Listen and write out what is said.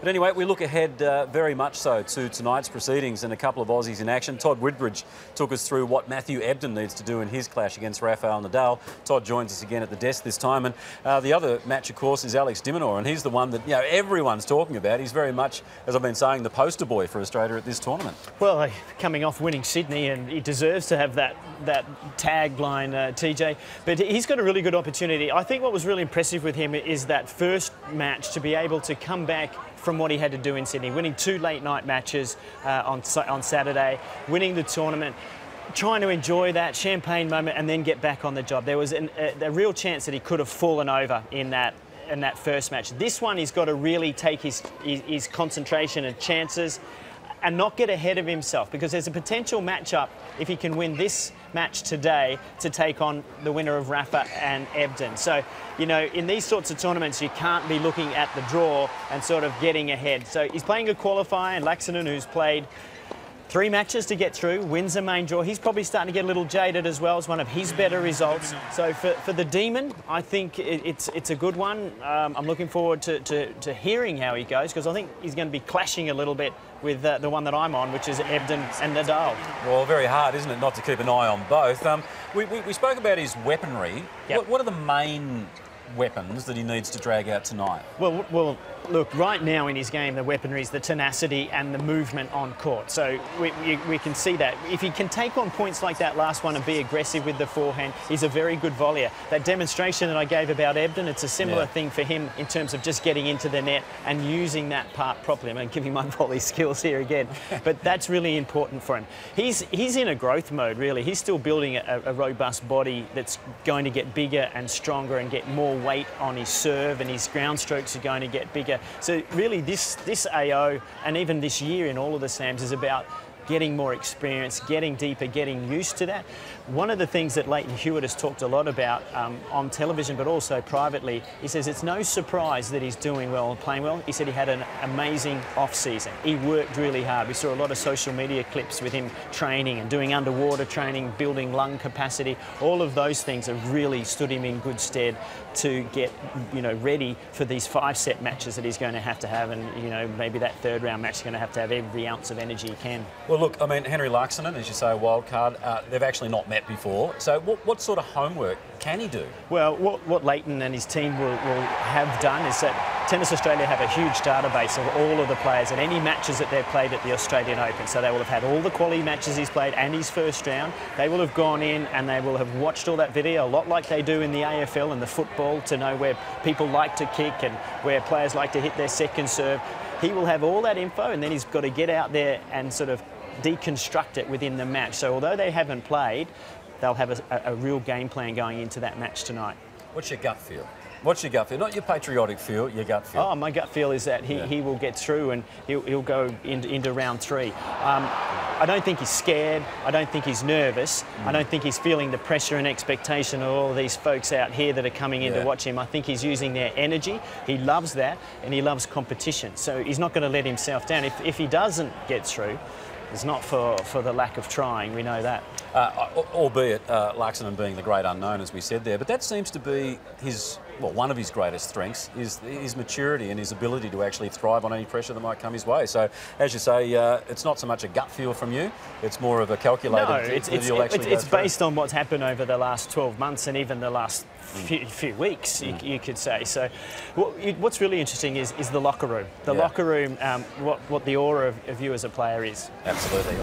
But anyway, we look ahead very much so to tonight's proceedings and a couple of Aussies in action. Todd Woodbridge took us through what Matthew Ebden needs to do in his clash against Rafael Nadal. Todd joins us again at the desk this time, and the other match, of course, is Alex de Minaur, and he's the one that everyone's talking about. He's very much, as I've been saying, the poster boy for Australia at this tournament. Well, coming off winning Sydney, and he deserves to have that tagline, TJ. But he's got a really good opportunity. I think what was really impressive with him is that first match, to be able to come back from what he had to do in Sydney, winning 2 late-night matches on Saturday, winning the tournament, trying to enjoy that champagne moment and then get back on the job. There was a real chance that he could have fallen over in that first match. This one, he's got to really take his concentration and chances and not get ahead of himself, because there's a potential matchup, if he can win this match today, to take on the winner of Rafa and Ebden. So, in these sorts of tournaments, you can't be looking at the draw and sort of getting ahead. So he's playing a qualifier, and Laaksonen, who's played 3 matches to get through, wins a main draw. He's probably starting to get a little jaded as well. It's one of his better results. So for the Demon, I think it's a good one. I'm looking forward to hearing how he goes, because I think he's going to be clashing a little bit with the one that I'm on, which is Ebden and Nadal. Well, very hard, isn't it, not to keep an eye on both. We spoke about his weaponry. Yep. What are the main weapons that he needs to drag out tonight? Well, look, right now in his game, the weaponry is the tenacity and the movement on court. So we can see that. If he can take on points like that last one and be aggressive with the forehand, he's a very good volleyer. That demonstration that I gave about Ebden, it's a similar thing for him in terms of just getting into the net and using that part properly. I'm giving my volley skills here again, but that's really important for him. He's in a growth mode, really. He's still building a robust body that's going to get bigger and stronger and get more weight on his serve, and his ground strokes are going to get bigger. So really this AO, and even this year in all of the slams, is about getting more experience, getting deeper, getting used to that. One of the things that Leighton Hewitt has talked a lot about on television, but also privately, he says it's no surprise that he's doing well and playing well. He said he had an amazing off-season. He worked really hard. We saw a lot of social media clips with him training and doing underwater training, building lung capacity. All of those things have really stood him in good stead to get ready for these 5-set matches that he's going to have, and maybe that 3rd round match is going to have every ounce of energy he can. Well, look, I mean, Henry Laaksonen, as you say, a wild card. They've actually not met before. So what sort of homework can he do? Well, what Leighton and his team will have done is that Tennis Australia have a huge database of all of the players and any matches that they've played at the Australian Open. So they will have had all the quality matches he's played and his first round. They will have gone in and they will have watched all that video, a lot like they do in the AFL and the football, to know where people like to kick and where players like to hit their second serve. He will have all that info, and then he's got to get out there and sort of deconstruct it within the match. So although they haven't played, they'll have a real game plan going into that match tonight. What's your gut feel? What's your gut feel? Not your patriotic feel, your gut feel. Oh, my gut feel is that he will get through, and he'll go into round 3. I don't think he's scared. I don't think he's nervous. I don't think he's feeling the pressure and expectation of all of these folks out here that are coming in to watch him. I think he's using their energy. He loves that, and he loves competition. So he's not going to let himself down. If he doesn't get through, it's not for the lack of trying, we know that. Albeit Laaksonen being the great unknown, as we said there, but that seems to be one of his greatest strengths, is his maturity and his ability to actually thrive on any pressure that might come his way. So, as you say, it's not so much a gut feel from you, it's more of a calculated... No, it's based on what's happened over the last 12 months and even the last few weeks, you could say. So what's really interesting is the locker room. The locker room, what the aura of you as a player is. Absolutely.